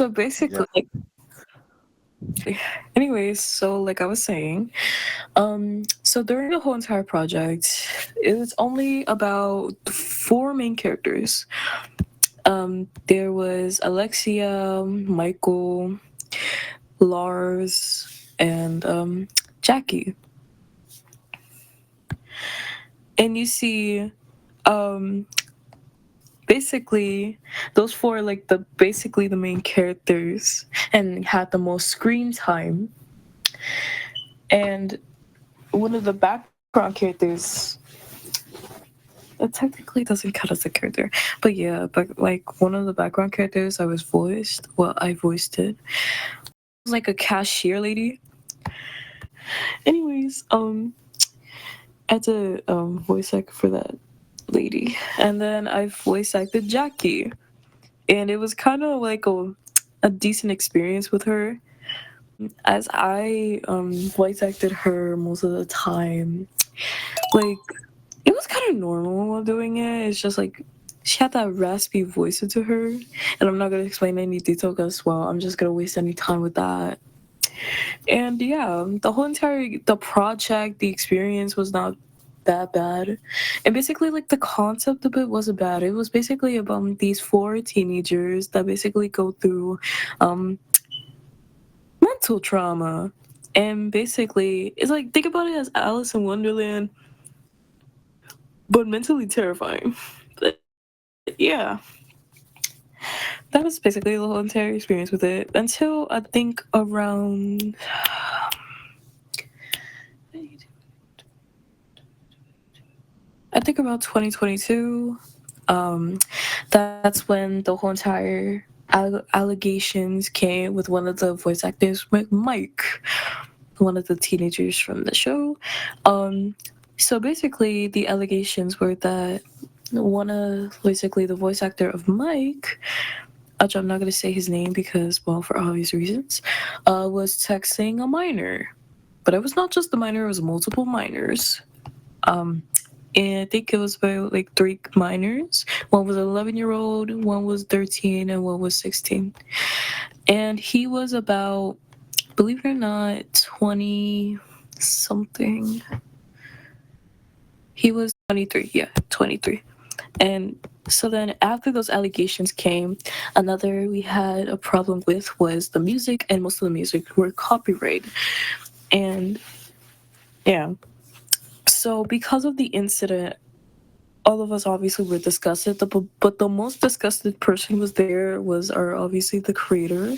So basically, Yeah. anyways, so like I was saying, so during the whole entire project, it was only about four main characters. There was Alexia, Michael, Lars, and Jackie. And you see, um, basically, those four like the basically the main characters and had the most screen time. And one of the background characters, it technically doesn't count as a character, but yeah, but like one of the background characters I voiced it was like a cashier lady. Anyways, I had to voice act for that lady, and then I voice acted Jackie, and it was kind of like a decent experience with her, as I voice acted her most of the time. Like it was kind of normal while doing it. It's just like she had that raspy voice to her, and I'm not gonna explain any detail because well, I'm just gonna waste any time with that. And yeah, the whole entire the project, the experience was not that bad, and basically like the concept of it wasn't bad. It was basically about these four teenagers that basically go through um mental trauma, and basically it's like think about it as Alice in Wonderland but mentally terrifying. But yeah, that was basically the whole entire experience with it until I think around I think around 2022. Um, that's when the whole entire allegations came with one of the voice actors, Mike, one of the teenagers from the show. Um, so basically, the allegations were that one of basically the voice actor of Mike, which I'm not going to say his name because, well, for obvious reasons, was texting a minor. But it was not just the minor; it was multiple minors. Um, and I think it was about like three minors. One was an 11-year-old, one was 13, and one was 16. And he was about, believe it or not, 20 something. He was 23, yeah, 23. And so then after those allegations came, another we had a problem with was the music, and most of the music were copyright. And yeah, so because of the incident, all of us obviously were disgusted, but the most disgusted person was there was our obviously the creator.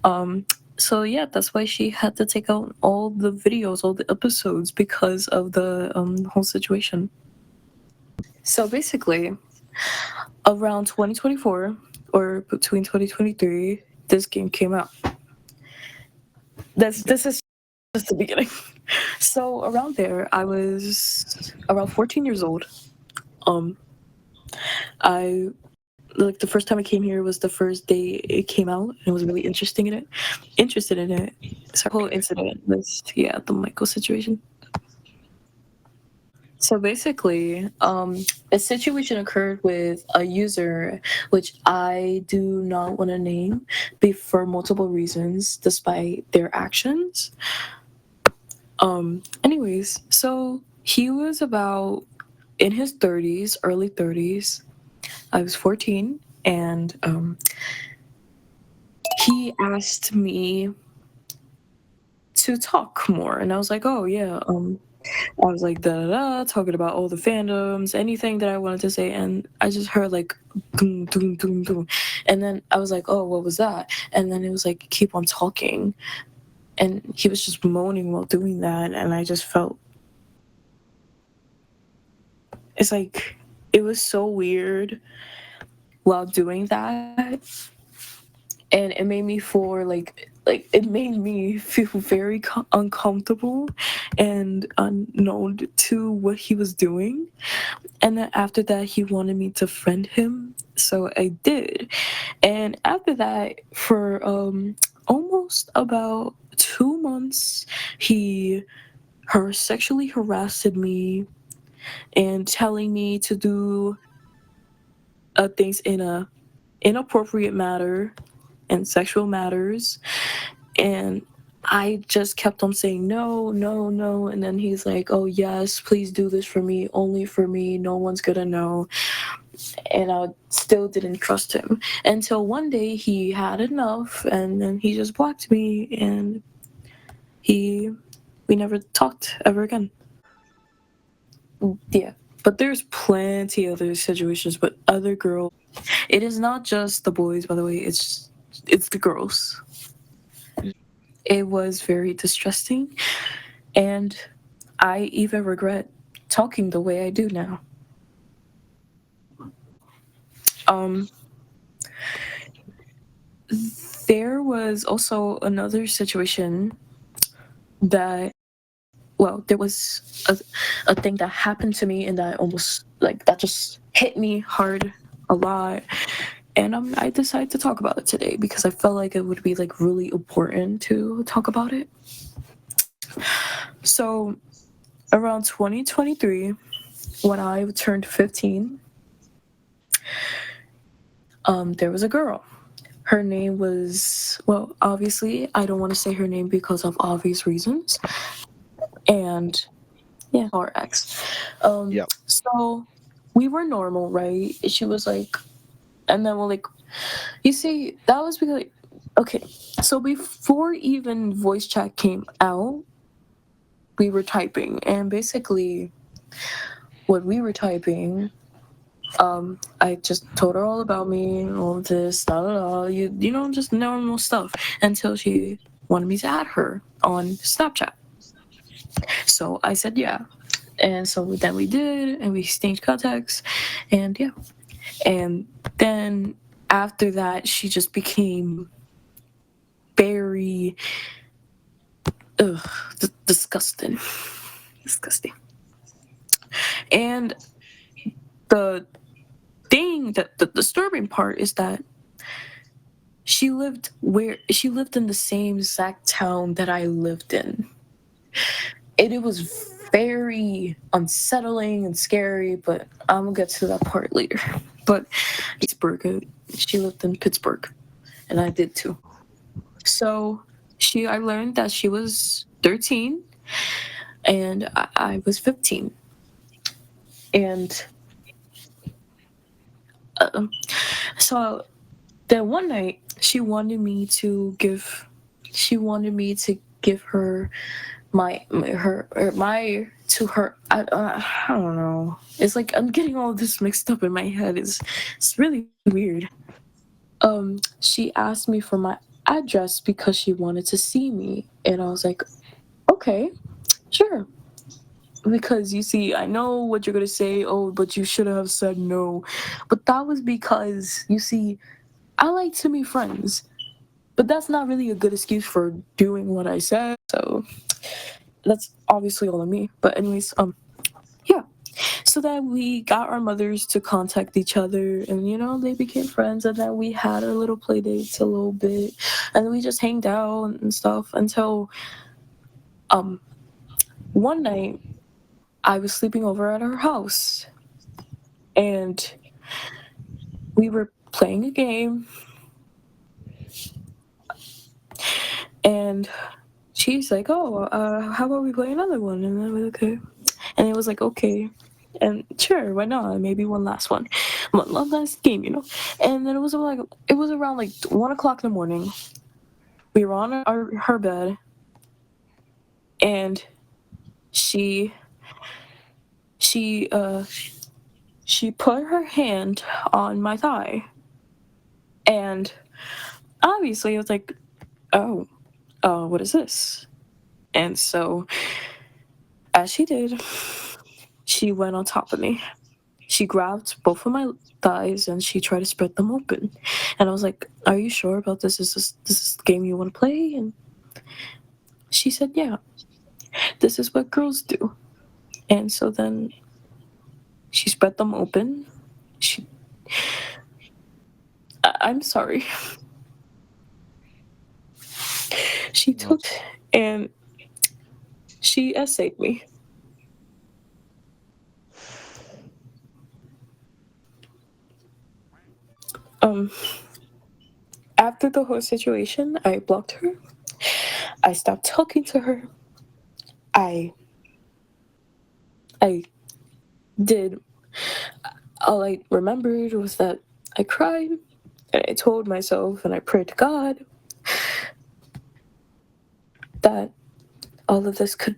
Um, so yeah, that's why she had to take out all the videos, all the episodes because of the whole situation. So basically, around 2024 or between 2023, this game came out. This is just the beginning. So around there, I was around 14 years old. Um, I like the first time I came here was the first day it came out, and was really interested in it. So our whole incident was the Michael situation. So basically, a situation occurred with a user, which I do not want to name, for multiple reasons, despite their actions. Anyways, so he was about in his 30s, early 30s. I was 14, and he asked me to talk more, and I was like, "Oh yeah." I was like, da da da, talking about all the fandoms, anything that I wanted to say, and I just heard like, doom, doom, doom, doom. And then I was like, "Oh, what was that?" And then it was like, "Keep on talking," and he was just moaning while doing that, and I just felt it's like it was so weird while doing that, and it made me feel like it made me feel very uncomfortable and unknown to what he was doing. And then after that he wanted me to friend him, so I did. And after that, for almost about 2 months, he her sexually harassed me and telling me to do things in a inappropriate manner, and sexual matters. And I just kept on saying no, no, no. And then he's like, oh, yes, please do this for me, only for me. No one's gonna know. And I still didn't trust him until one day he had enough and then he just blocked me and he we never talked ever again. Yeah. But there's plenty other situations with other girls. It is not just the boys, by the way, it's the girls. It was very distressing and I even regret talking the way I do now. Um there was also another situation that there was a thing that happened to me and that almost like that just hit me hard a lot and I decided to talk about it today because I felt like it would be like really important to talk about it. So around 2023 when I turned 15, there was a girl. Her name was, well, obviously I don't want to say her name because of obvious reasons, and yeah, our ex. Yep. So we were normal, right? She was like, and then we're like, you see, that was because, okay, so before even voice chat came out, we were typing, and basically, what we were typing, I just told her all about me, all of this, da da da, you know, just normal stuff, until she wanted me to add her on Snapchat. So I said yeah, and so then we did, and we exchanged contacts, and yeah, and then after that, she just became very ugh, disgusting, disgusting. And the thing that the disturbing part is that she lived in the same exact town that I lived in. And it was very unsettling and scary, but I'm gonna get to that part later. But Pittsburgh, she lived in Pittsburgh, and I did too. So I learned that she was 13 and I was 15. And uh, so then one night she wanted me to give her my to her I don't know. It's like I'm getting all this mixed up in my head. It's really weird. She asked me for my address because she wanted to see me, and I was like, okay, sure. Because you see, I know what you're gonna say. Oh, but you should have said no. But that was because you see, I like to meet friends, but that's not really a good excuse for doing what I said. So that's obviously all on me. But anyways, yeah. So then we got our mothers to contact each other, and you know they became friends, and then we had our little play dates a little bit, and then we just hanged out and stuff until um one night I was sleeping over at her house, and we were playing a game, and she's like, "Oh, how about we play another one?" And I was okay, and it was like, okay, and sure, why not? Maybe one last game, you know. And then it was around like 1 o'clock in the morning. We were on her bed, and she she uh she put her hand on my thigh, and obviously I was like, oh, what is this? And so as she did, she went on top of me. She grabbed both of my thighs and she tried to spread them open. And I was like, "Are you sure about this? This is the game you want to play?" And she said, "Yeah, this is what girls do." And so then she spread them open. She, I'm sorry. She No. took and she essayed me. Um, after the whole situation, I blocked her. I stopped talking to her. I I did all I remembered was that I cried and I told myself and I prayed to God that all of this could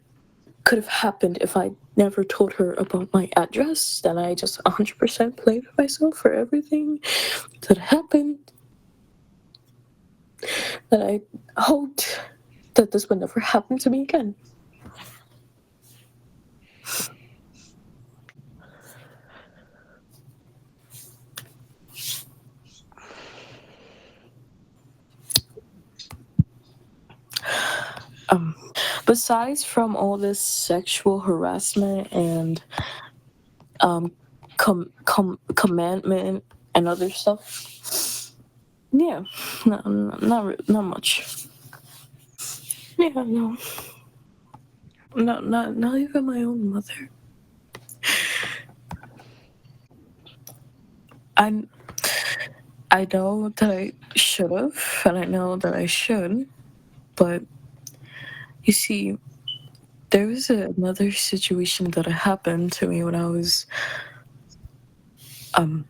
have happened if I never told her about my address. Then I just 100% blamed myself for everything that happened. That I hoped that this would never happen to me again. Besides from all this sexual harassment and um, commandment and other stuff, yeah, not much. Yeah, no, not even my own mother. I I know that I should have, and I know that I should, but you see, there was another situation that happened to me when I was um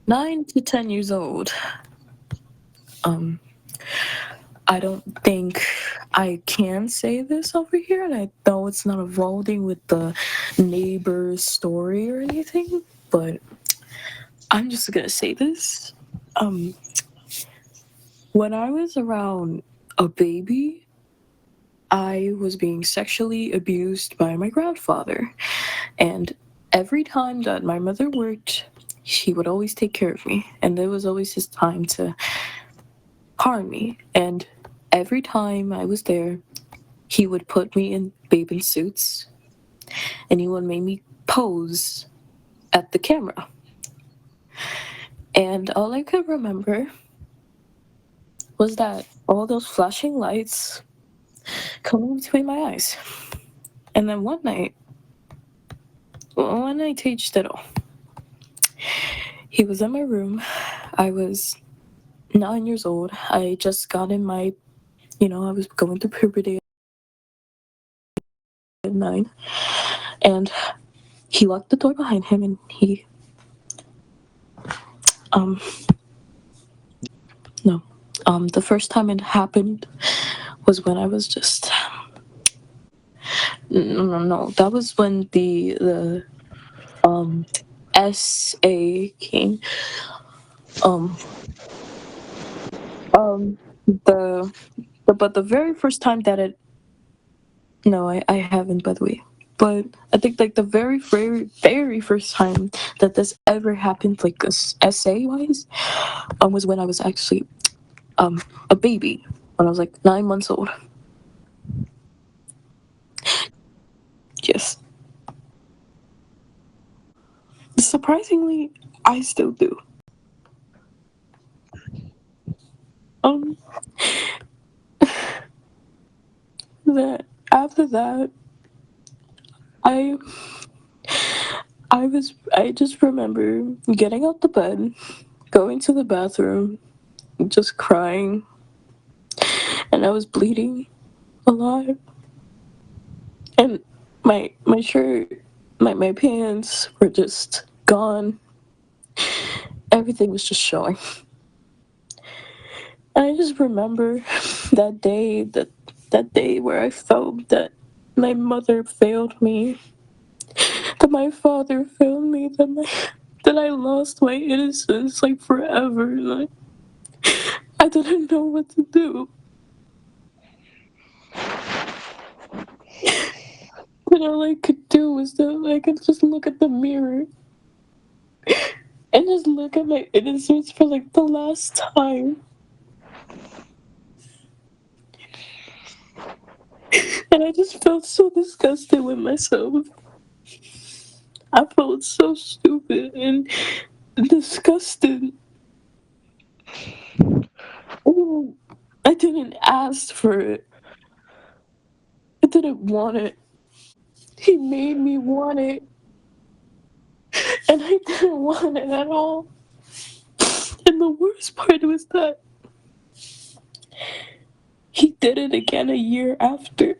9 to 10 years old. Um, I don't think I can say this over here, and I know it's not evolving with the neighbor's story or anything, but I'm just gonna say this. Um, when I was around a baby, I was being sexually abused by my grandfather, and every time that my mother worked, he would always take care of me, and there was always his time to harm me. And every time I was there, he would put me in bathing suits and he would make me pose at the camera. And all I could remember was that all those flashing lights coming between my eyes. And then one night he just did all. He was in my room. I was 9 years old. I just got in my, I was going through puberty at 9. And he locked the door behind him and um, no. The first time it happened was when I was just no. That was when the um SA came. Um um the but the very first time that it no, I haven't, by the way. But I think like the very first time that this ever happened, like SA wise, was when I was actually a baby, when I was like 9 months old. Yes. Surprisingly, I still do. Um, that after that, I I just remember getting out the bed, going to the bathroom, just crying, and I was bleeding a lot, and my shirt, my pants were just gone. Everything was just showing. And I just remember that day where I felt that my mother failed me, that my father failed me, that I lost my innocence like forever. Like I didn't know what to do. That all I could do was that I could just look at the mirror and just look at my innocence for like the last time. And I just felt so disgusted with myself. I felt so stupid and disgusted. Ooh, I didn't ask for it. I didn't want it. He made me want it, and I didn't want it at all. And the worst part was that did it again a year after.